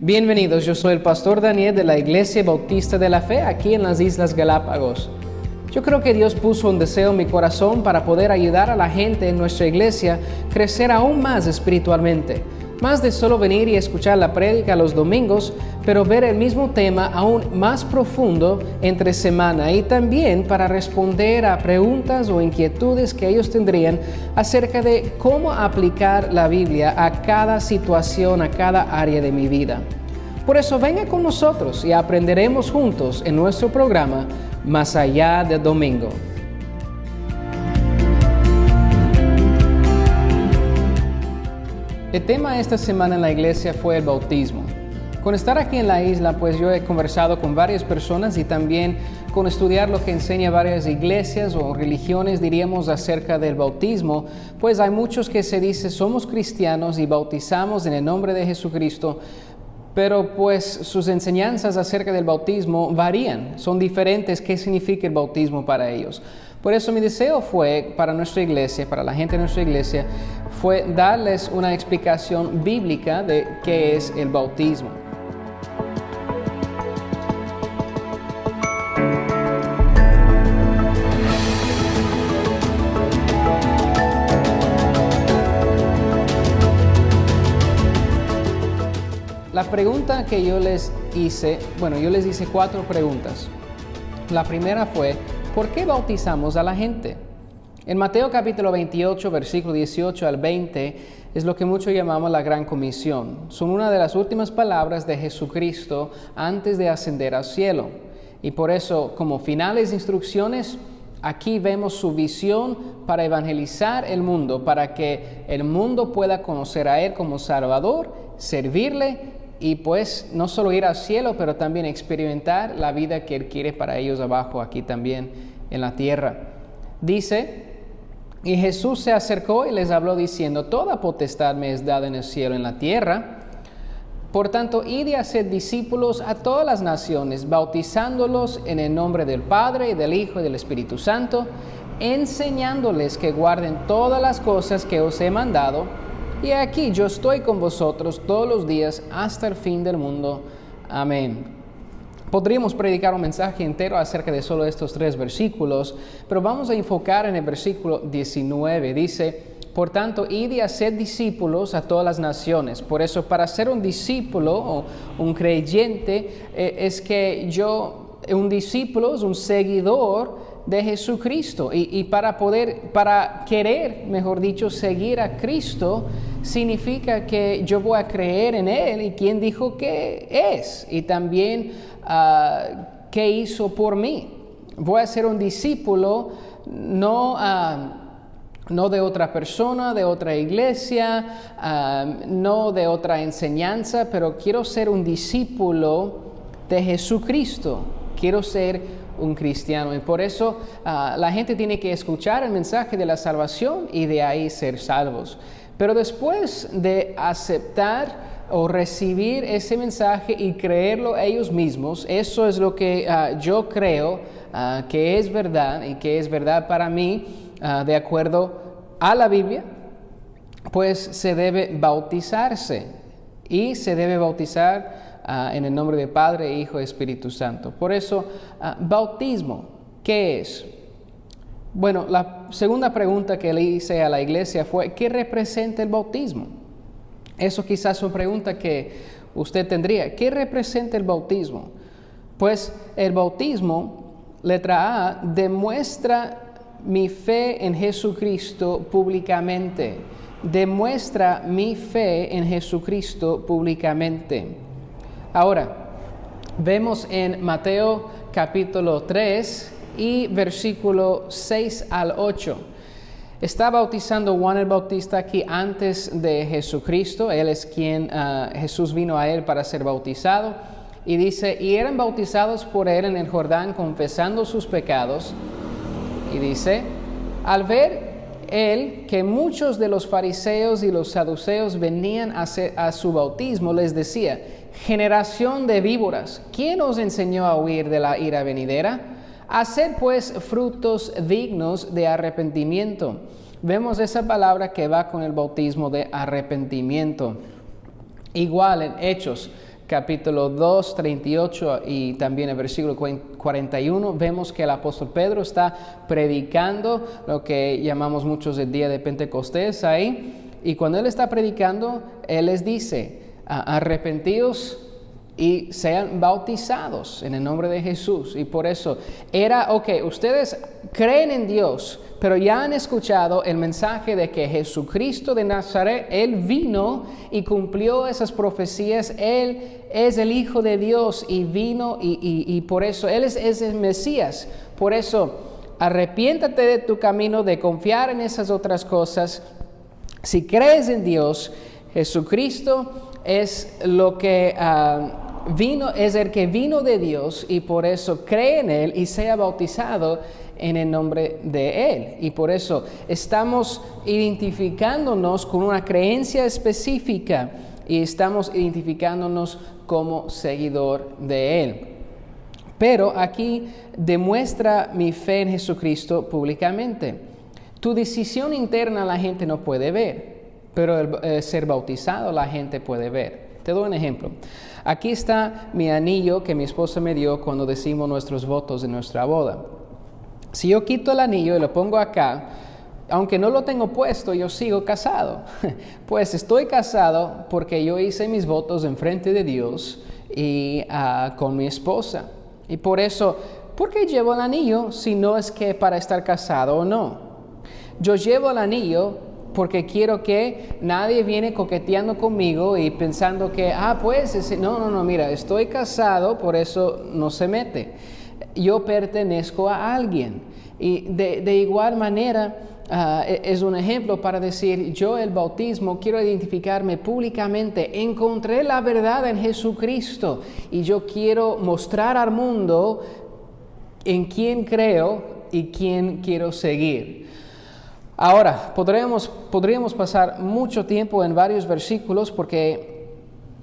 Bienvenidos, yo soy el pastor Daniel de la Iglesia Bautista de la Fe aquí en las Islas Galápagos. Yo creo que Dios puso un deseo en mi corazón para poder ayudar a la gente en nuestra iglesia a crecer aún más espiritualmente. Más de solo venir y escuchar la prédica los domingos, pero ver el mismo tema aún más profundo entre semana y también para responder a preguntas o inquietudes que ellos tendrían acerca de cómo aplicar la Biblia a cada situación, a cada área de mi vida. Por eso venga con nosotros y aprenderemos juntos en nuestro programa Más allá del domingo. El tema esta semana en la iglesia fue el bautismo. Con estar aquí en la isla, pues yo he conversado con varias personas y también con estudiar lo que enseña varias iglesias o religiones, diríamos, acerca del bautismo, pues hay muchos que se dice somos cristianos y bautizamos en el nombre de Jesucristo, pero pues sus enseñanzas acerca del bautismo varían, son diferentes. ¿Qué significa el bautismo para ellos? Por eso mi deseo fue para nuestra iglesia, para la gente de nuestra iglesia, fue darles una explicación bíblica de qué es el bautismo. La pregunta que yo les hice, yo les hice 4 preguntas. La primera fue, ¿por qué bautizamos a la gente? En Mateo capítulo 28, versículo 18 al 20, es lo que muchos llamamos la Gran Comisión. Son una de las últimas palabras de Jesucristo antes de ascender al cielo. Y por eso, como finales instrucciones, aquí vemos su visión para evangelizar el mundo, para que el mundo pueda conocer a Él como Salvador, servirle y pues no solo ir al cielo, pero también experimentar la vida que Él quiere para ellos abajo, aquí también en la tierra. Dice, y Jesús se acercó y les habló diciendo, toda potestad me es dada en el cielo y en la tierra. Por tanto, id y haced discípulos a todas las naciones, bautizándolos en el nombre del Padre, y del Hijo y del Espíritu Santo, enseñándoles que guarden todas las cosas que os he mandado. Y aquí yo estoy con vosotros todos los días hasta el fin del mundo. Amén. Podríamos predicar un mensaje entero acerca de solo estos 3 versículos, pero vamos a enfocar en el versículo 19. Dice, por tanto, id y haced discípulos a todas las naciones. Por eso, para ser un discípulo o un creyente, un discípulo es un seguidor de Jesucristo. Y para querer, mejor dicho, seguir a Cristo, significa que yo voy a creer en Él y quién dijo que es, y también qué hizo por mí. Voy a ser un discípulo no de otra persona, de otra iglesia, no de otra enseñanza, pero quiero ser un discípulo de Jesucristo. Quiero ser un cristiano, y por eso la gente tiene que escuchar el mensaje de la salvación y de ahí ser salvos. Pero después de aceptar o recibir ese mensaje y creerlo ellos mismos, eso es lo que yo creo que es verdad y que es verdad para mí, de acuerdo a la Biblia, pues se debe bautizarse y se debe bautizar en el nombre del Padre, Hijo y Espíritu Santo. Por eso, bautismo, ¿qué es? Bueno, la segunda pregunta que le hice a la iglesia fue, ¿qué representa el bautismo? Eso quizás es una pregunta que usted tendría. ¿Qué representa el bautismo? Pues el bautismo, letra A, demuestra mi fe en Jesucristo públicamente. Demuestra mi fe en Jesucristo públicamente. Ahora, vemos en Mateo capítulo 3 y versículo 6 al 8. Está bautizando Juan el Bautista aquí antes de Jesucristo. Él es quien, Jesús vino a él para ser bautizado. Y dice, y eran bautizados por él en el Jordán, confesando sus pecados. Y dice, al ver él que muchos de los fariseos y los saduceos venían a su bautismo, les decía, generación de víboras, ¿quién os enseñó a huir de la ira venidera? Haced pues frutos dignos de arrepentimiento. Vemos esa palabra que va con el bautismo de arrepentimiento. Igual en Hechos capítulo 2, 38 y también el versículo 41, vemos que el apóstol Pedro está predicando lo que llamamos muchos el día de Pentecostés ahí. Y cuando él está predicando, él les dice, arrepentíos y sean bautizados en el nombre de Jesús. Y por eso ustedes creen en Dios, pero ya han escuchado el mensaje de que Jesucristo de Nazaret, Él vino y cumplió esas profecías. Él es el Hijo de Dios y vino y por eso Él es el Mesías. Por eso, arrepiéntate de tu camino, de confiar en esas otras cosas. Si crees en Dios, Jesucristo es lo que es el que vino de Dios, y por eso cree en Él y sea bautizado en el nombre de Él. Y por eso estamos identificándonos con una creencia específica y estamos identificándonos como seguidor de Él. Pero aquí demuestra mi fe en Jesucristo públicamente. Tu decisión interna la gente no puede ver, pero el ser bautizado la gente puede ver. Te doy un ejemplo. Aquí está mi anillo que mi esposa me dio cuando decimos nuestros votos en nuestra boda. Si yo quito el anillo y lo pongo acá, aunque no lo tengo puesto, yo sigo casado. Pues estoy casado porque yo hice mis votos enfrente de Dios y con mi esposa. Y por eso, ¿por qué llevo el anillo si no es que para estar casado o no? Yo llevo el anillo porque quiero que nadie viene coqueteando conmigo y pensando que, no, mira, estoy casado, por eso no se mete. Yo pertenezco a alguien. Y de igual manera, es un ejemplo para decir, yo el bautismo quiero identificarme públicamente. Encontré la verdad en Jesucristo y yo quiero mostrar al mundo en quién creo y quién quiero seguir. Ahora, podríamos pasar mucho tiempo en varios versículos porque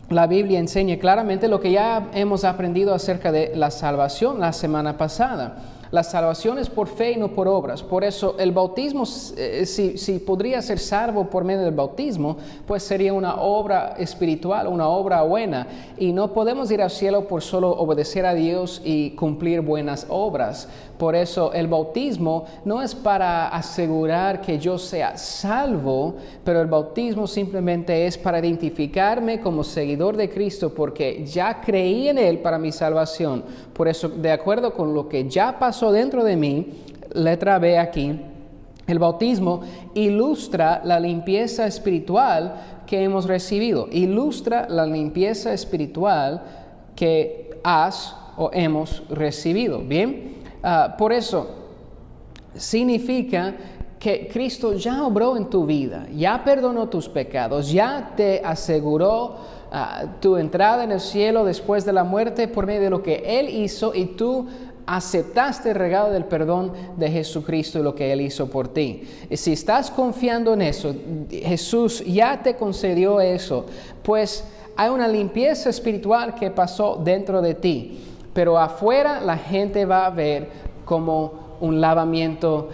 la Biblia enseña claramente lo que ya hemos aprendido acerca de la salvación la semana pasada. La salvación es por fe y no por obras. Por eso el bautismo, si podría ser salvo por medio del bautismo, pues sería una obra espiritual, una obra buena. Y no podemos ir al cielo por solo obedecer a Dios y cumplir buenas obras. Por eso el bautismo no es para asegurar que yo sea salvo, pero el bautismo simplemente es para identificarme como seguidor de Cristo porque ya creí en Él para mi salvación. Por eso, de acuerdo con lo que ya pasó dentro de mí, letra B aquí, el bautismo ilustra la limpieza espiritual que hemos recibido. Ilustra la limpieza espiritual que has o hemos recibido. ¿Bien? Por eso, significa que Cristo ya obró en tu vida, ya perdonó tus pecados, ya te aseguró tu entrada en el cielo después de la muerte por medio de lo que Él hizo y tú aceptaste el regalo del perdón de Jesucristo y lo que Él hizo por ti. Y si estás confiando en eso, Jesús ya te concedió eso, pues hay una limpieza espiritual que pasó dentro de ti. Pero afuera la gente va a ver como un lavamiento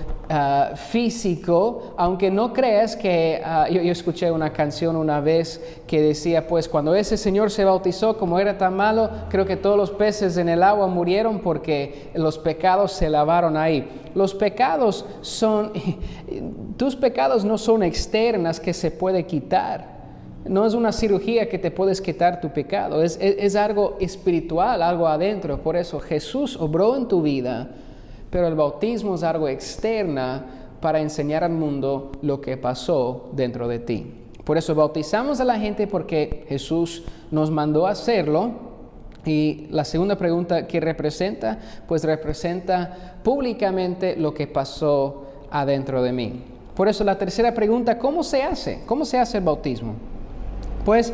físico, aunque no creas que... yo escuché una canción una vez que decía, pues cuando ese señor se bautizó, como era tan malo, creo que todos los peces en el agua murieron porque los pecados se lavaron ahí. Los pecados tus pecados no son externas que se puede quitar. No es una cirugía que te puedes quitar tu pecado, es algo espiritual, algo adentro. Por eso Jesús obró en tu vida, pero el bautismo es algo externa para enseñar al mundo lo que pasó dentro de ti. Por eso bautizamos a la gente porque Jesús nos mandó a hacerlo. Y la segunda pregunta, ¿qué representa? Pues representa públicamente lo que pasó adentro de mí. Por eso la tercera pregunta, ¿cómo se hace? ¿Cómo se hace el bautismo? Pues,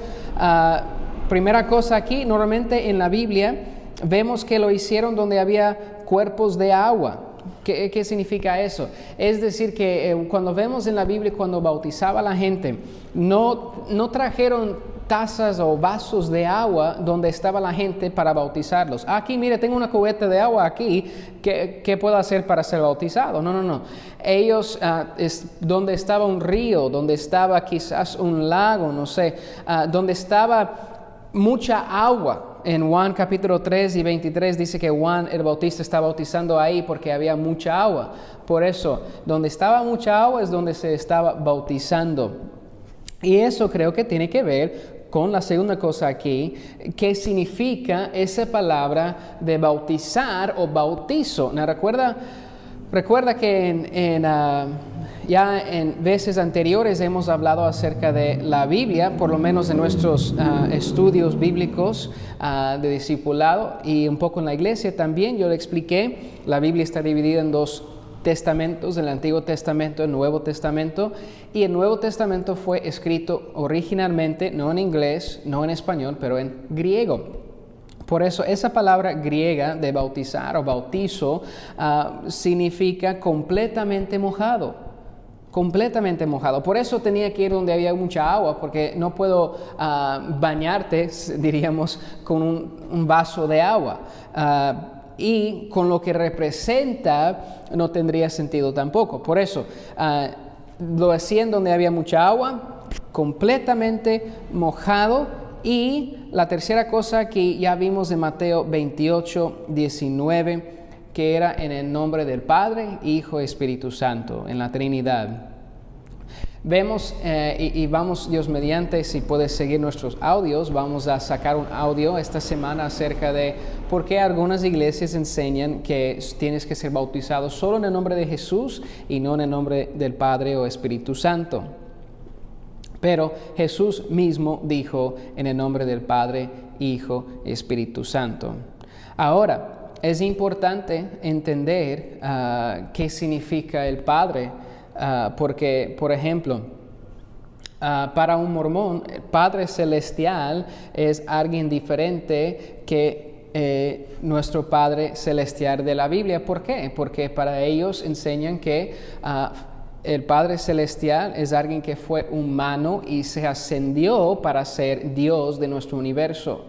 primera cosa aquí, normalmente en la Biblia vemos que lo hicieron donde había cuerpos de agua. ¿Qué significa eso? Es decir, que cuando vemos en la Biblia, cuando bautizaba a la gente, no trajeron tazas o vasos de agua donde estaba la gente para bautizarlos. Aquí, mire, tengo una cubeta de agua aquí, ¿qué puedo hacer para ser bautizado? No. Ellos, donde estaba un río, donde estaba quizás un lago, no sé, donde estaba mucha agua. En Juan capítulo 3 y 23 dice que Juan el Bautista está bautizando ahí porque había mucha agua. Por eso, donde estaba mucha agua es donde se estaba bautizando. Y eso creo que tiene que ver con la segunda cosa aquí, ¿qué significa esa palabra de bautizar o bautizo? ¿No? Recuerda que ya en veces anteriores hemos hablado acerca de la Biblia, por lo menos en nuestros estudios bíblicos de discipulado y un poco en la iglesia también. Yo le expliqué, la Biblia está dividida en dos testamentos, el Antiguo Testamento y el Nuevo Testamento, y el Nuevo Testamento fue escrito originalmente no en inglés, no en español, pero en griego. Por eso esa palabra griega de bautizar o bautizo significa completamente mojado. Completamente mojado. Por eso tenía que ir donde había mucha agua, porque no puedo bañarte, diríamos, con un vaso de agua. Y con lo que representa no tendría sentido tampoco. Por eso lo hacían donde había mucha agua, completamente mojado. Y la tercera cosa que ya vimos en Mateo 28, 19, que era en el nombre del Padre, Hijo y Espíritu Santo, en la Trinidad. Vemos, y vamos, Dios mediante, si puedes seguir nuestros audios, vamos a sacar un audio esta semana acerca de por qué algunas iglesias enseñan que tienes que ser bautizado solo en el nombre de Jesús y no en el nombre del Padre o Espíritu Santo. Pero Jesús mismo dijo en el nombre del Padre, Hijo y Espíritu Santo. Ahora, es importante entender qué significa el Padre, porque, por ejemplo, para un mormón, el Padre Celestial es alguien diferente que nuestro Padre Celestial de la Biblia. ¿Por qué? Porque para ellos enseñan que el Padre Celestial es alguien que fue humano y se ascendió para ser Dios de nuestro universo.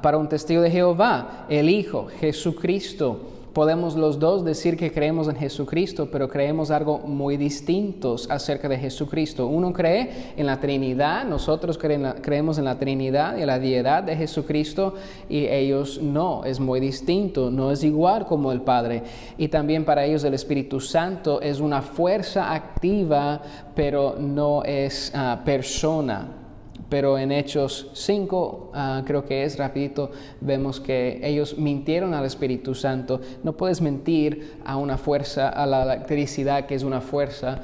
Para un testigo de Jehová, el Hijo, Jesucristo. Podemos los dos decir que creemos en Jesucristo, pero creemos algo muy distinto acerca de Jesucristo. Uno cree en la Trinidad, nosotros creemos en la Trinidad y en la deidad de Jesucristo, y ellos no, es muy distinto, no es igual como el Padre. Y también para ellos el Espíritu Santo es una fuerza activa, pero no es persona. Pero en Hechos 5, creo que es rapidito, vemos que ellos mintieron al Espíritu Santo. No puedes mentir a una fuerza, a la electricidad que es una fuerza.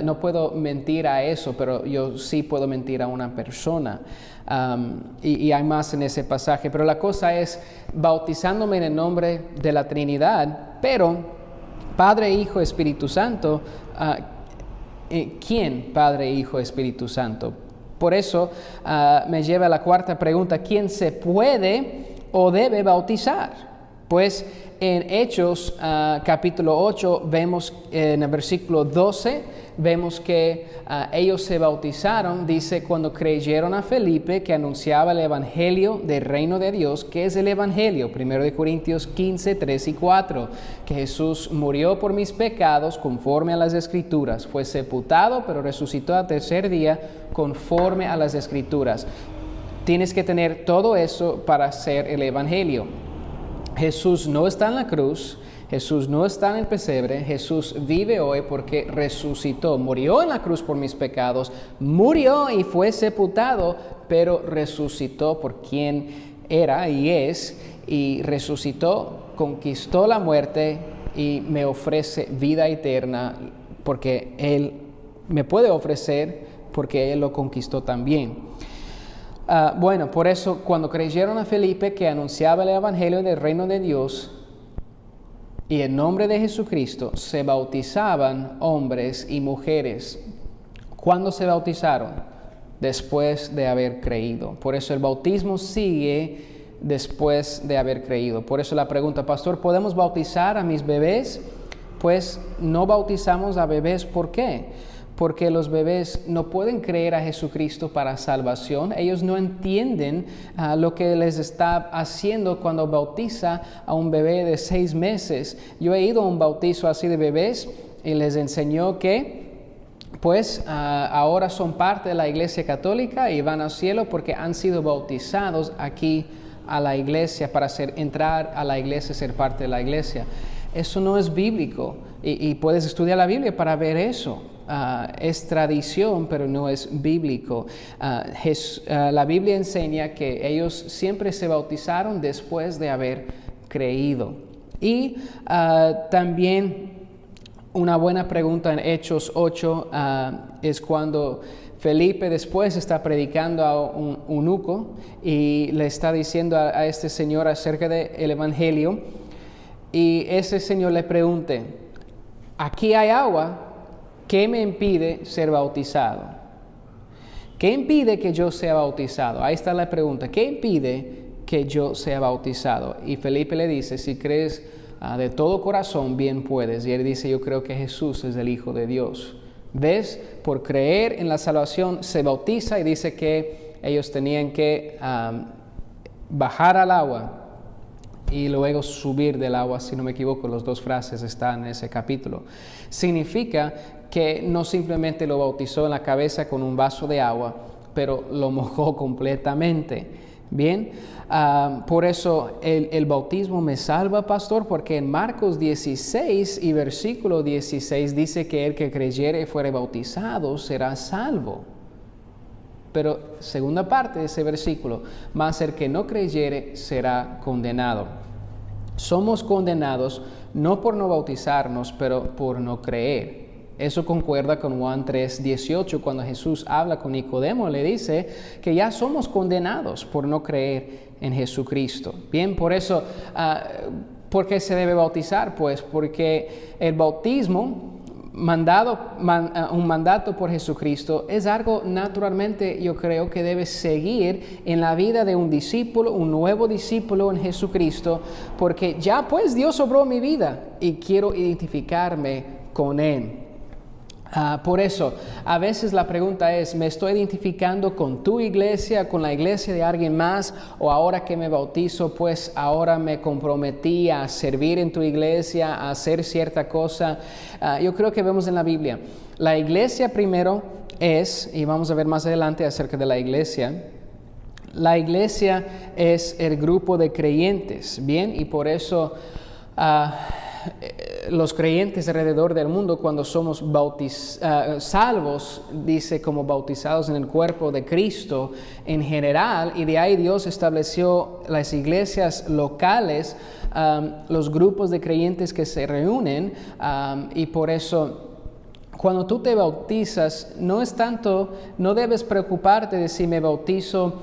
No puedo mentir a eso, pero yo sí puedo mentir a una persona. Y hay más en ese pasaje. Pero la cosa es, bautizándome en el nombre de la Trinidad, pero Padre, Hijo, Espíritu Santo, ¿quién Padre, Hijo, Espíritu Santo? Por eso me lleva a la cuarta pregunta: ¿quién se puede o debe bautizar? Pues en Hechos capítulo 8 vemos en el versículo 12, vemos que ellos se bautizaron, dice, cuando creyeron a Felipe que anunciaba el evangelio del reino de Dios. ¿Qué es el evangelio? 1 Corintios 15, 3 y 4, que Jesús murió por mis pecados conforme a las Escrituras, fue sepultado pero resucitó al tercer día conforme a las Escrituras. Tienes que tener todo eso para hacer el evangelio. Jesús no está en la cruz, Jesús no está en el pesebre, Jesús vive hoy porque resucitó, murió en la cruz por mis pecados, murió y fue sepultado, pero resucitó por quien era y es, y resucitó, conquistó la muerte y me ofrece vida eterna, porque Él me puede ofrecer, porque Él lo conquistó también. Bueno, por eso cuando creyeron a Felipe que anunciaba el evangelio del reino de Dios y en nombre de Jesucristo, se bautizaban hombres y mujeres. ¿Cuándo se bautizaron? Después de haber creído. Por eso el bautismo sigue después de haber creído. Por eso la pregunta: pastor, ¿podemos bautizar a mis bebés? Pues no bautizamos a bebés. ¿Por qué? Porque los bebés no pueden creer a Jesucristo para salvación. Ellos no entienden lo que les está haciendo cuando bautiza a un bebé de 6 meses. Yo he ido a un bautizo así de bebés y les enseñó que pues ahora son parte de la Iglesia Católica y van al cielo porque han sido bautizados aquí a la iglesia para entrar a la iglesia, ser parte de la iglesia. Eso no es bíblico y puedes estudiar la Biblia para ver eso. Es tradición, pero no es bíblico. La Biblia enseña que ellos siempre se bautizaron después de haber creído. Y también una buena pregunta en Hechos 8 es cuando Felipe después está predicando a un eunuco y le está diciendo a este señor acerca del evangelio, y ese señor le pregunta: aquí hay agua, ¿qué me impide ser bautizado? ¿Qué impide que yo sea bautizado? Ahí está la pregunta: ¿qué impide que yo sea bautizado? Y Felipe le dice: si crees de todo corazón, bien puedes. Y él dice: yo creo que Jesús es el Hijo de Dios. ¿Ves? Por creer en la salvación se bautiza, y dice que ellos tenían que bajar al agua y luego subir del agua, si no me equivoco, las dos frases están en ese capítulo. Significa que no simplemente lo bautizó en la cabeza con un vaso de agua, pero lo mojó completamente. Bien, por eso el bautismo me salva, pastor, porque en Marcos 16 y versículo 16 dice que el que creyere y fuere bautizado será salvo. Pero segunda parte de ese versículo: mas el que no creyere será condenado. Somos condenados no por no bautizarnos, pero por no creer. Eso concuerda con Juan 3:18, cuando Jesús habla con Nicodemo, le dice que ya somos condenados por no creer en Jesucristo. Bien, por eso, ¿por qué se debe bautizar? Pues porque el bautismo, un mandato por Jesucristo, es algo naturalmente, yo creo, que debe seguir en la vida de un discípulo, un nuevo discípulo en Jesucristo, porque ya pues Dios obró mi vida y quiero identificarme con Él. Por eso, a veces la pregunta es: ¿me estoy identificando con tu iglesia, con la iglesia de alguien más? O ahora que me bautizo, pues ahora me comprometí a servir en tu iglesia, a hacer cierta cosa. Yo creo que vemos en la Biblia, la iglesia primero es, y vamos a ver más adelante acerca de la iglesia es el grupo de creyentes, ¿bien? Y por eso los creyentes alrededor del mundo, cuando somos salvos, dice, como bautizados en el cuerpo de Cristo en general, y de ahí Dios estableció las iglesias locales, los grupos de creyentes que se reúnen, y por eso cuando tú te bautizas, no debes preocuparte de si me bautizo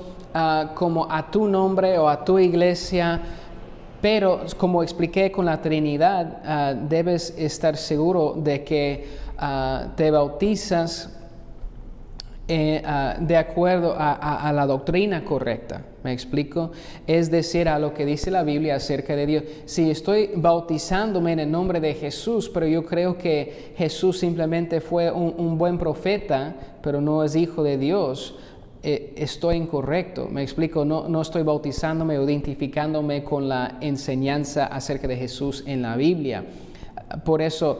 como a tu nombre o a tu iglesia. Pero como expliqué con la Trinidad, debes estar seguro de que te bautizas de acuerdo a la doctrina correcta. ¿Me explico? Es decir, a lo que dice la Biblia acerca de Dios. Si estoy bautizándome en el nombre de Jesús, pero yo creo que Jesús simplemente fue un buen profeta, pero no es hijo de Dios, estoy incorrecto. Me explico, no estoy bautizándome o identificándome con la enseñanza acerca de Jesús en la Biblia. Por eso,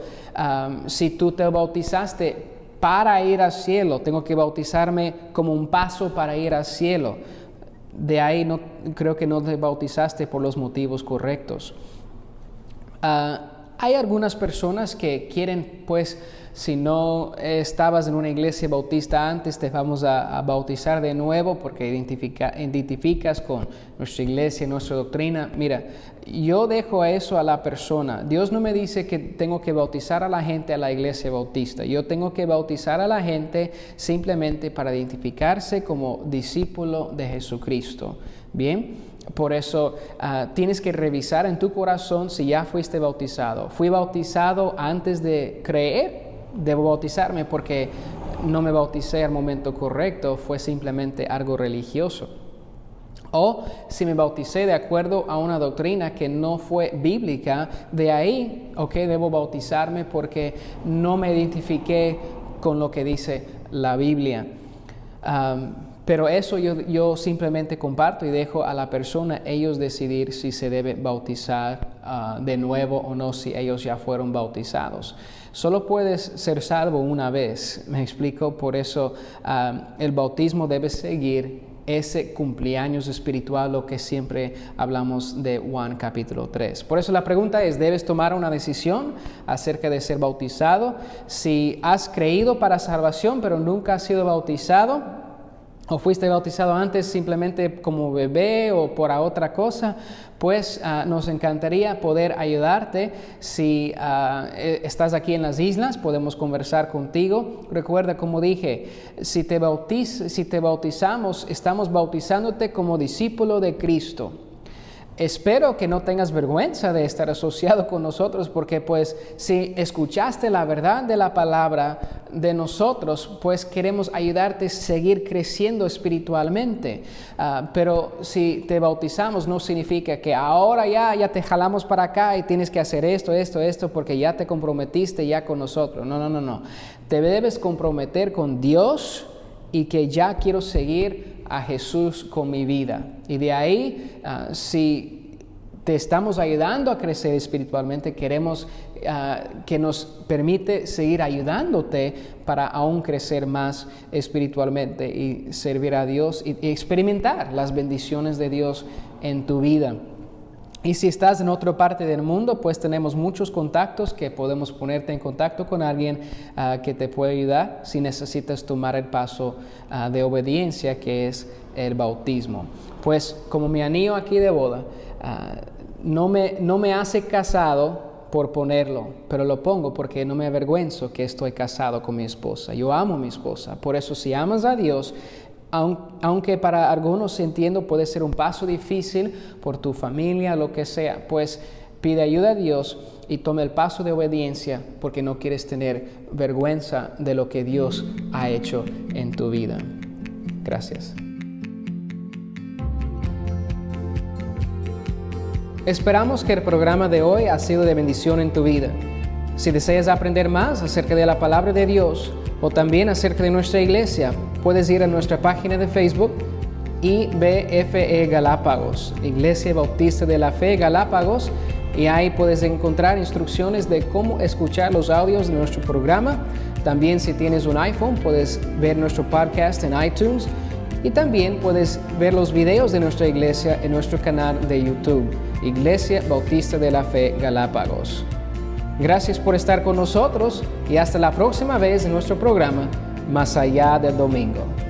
si tú te bautizaste para ir al cielo, tengo que bautizarme como un paso para ir al cielo. De ahí creo que no te bautizaste por los motivos correctos. Hay algunas personas que quieren, pues, si no estabas en una iglesia bautista antes, te vamos a bautizar de nuevo porque identificas con nuestra iglesia, nuestra doctrina. Mira, yo dejo eso a la persona. Dios no me dice que tengo que bautizar a la gente a la iglesia bautista. Yo tengo que bautizar a la gente simplemente para identificarse como discípulo de Jesucristo. Bien. Por eso tienes que revisar en tu corazón si ya fuiste bautizado. ¿Fui bautizado antes de creer? Debo bautizarme porque no me bauticé al momento correcto, fue simplemente algo religioso. O si me bauticé de acuerdo a una doctrina que no fue bíblica, de ahí, debo bautizarme porque no me identifiqué con lo que dice la Biblia. Pero eso yo simplemente comparto y dejo a la persona ellos decidir si se debe bautizar de nuevo o no, si ellos ya fueron bautizados. Solo puedes ser salvo una vez, me explico, por eso el bautismo debe seguir ese cumpleaños espiritual, lo que siempre hablamos de Juan capítulo 3. Por eso la pregunta es, ¿debes tomar una decisión acerca de ser bautizado? Si has creído para salvación, pero nunca has sido bautizado, o fuiste bautizado antes simplemente como bebé o por otra cosa, pues nos encantaría poder ayudarte. Si estás aquí en las islas, podemos conversar contigo. Recuerda, como dije, si te bautizamos, estamos bautizándote como discípulo de Cristo. Espero que no tengas vergüenza de estar asociado con nosotros, porque pues si escuchaste la verdad de la palabra de nosotros, pues queremos ayudarte a seguir creciendo espiritualmente. Pero si te bautizamos no significa que ahora ya te jalamos para acá y tienes que hacer esto, porque ya te comprometiste ya con nosotros. No. Te debes comprometer con Dios y que ya quiero seguir a Jesús con mi vida. Y de ahí, si te estamos ayudando a crecer espiritualmente, queremos que nos permite seguir ayudándote para aún crecer más espiritualmente y servir a Dios y experimentar las bendiciones de Dios en tu vida. Y si estás en otra parte del mundo, pues tenemos muchos contactos que podemos ponerte en contacto con alguien que te puede ayudar si necesitas tomar el paso de obediencia, que es el bautismo. Pues como mi anillo aquí de boda, no me hace casado por ponerlo, pero lo pongo porque no me avergüenzo que estoy casado con mi esposa. Yo amo a mi esposa. Por eso, si amas a Dios, aunque para algunos, entiendo, puede ser un paso difícil por tu familia, lo que sea, pues pide ayuda a Dios y toma el paso de obediencia, porque no quieres tener vergüenza de lo que Dios ha hecho en tu vida. Gracias. Esperamos que el programa de hoy ha sido de bendición en tu vida. Si deseas aprender más acerca de la palabra de Dios o también acerca de nuestra iglesia, puedes ir a nuestra página de Facebook, IBFE Galápagos, Iglesia Bautista de la Fe Galápagos, y ahí puedes encontrar instrucciones de cómo escuchar los audios de nuestro programa. También, si tienes un iPhone, puedes ver nuestro podcast en iTunes, y también puedes ver los videos de nuestra iglesia en nuestro canal de YouTube, Iglesia Bautista de la Fe Galápagos. Gracias por estar con nosotros y hasta la próxima vez en nuestro programa Más Allá del Domingo.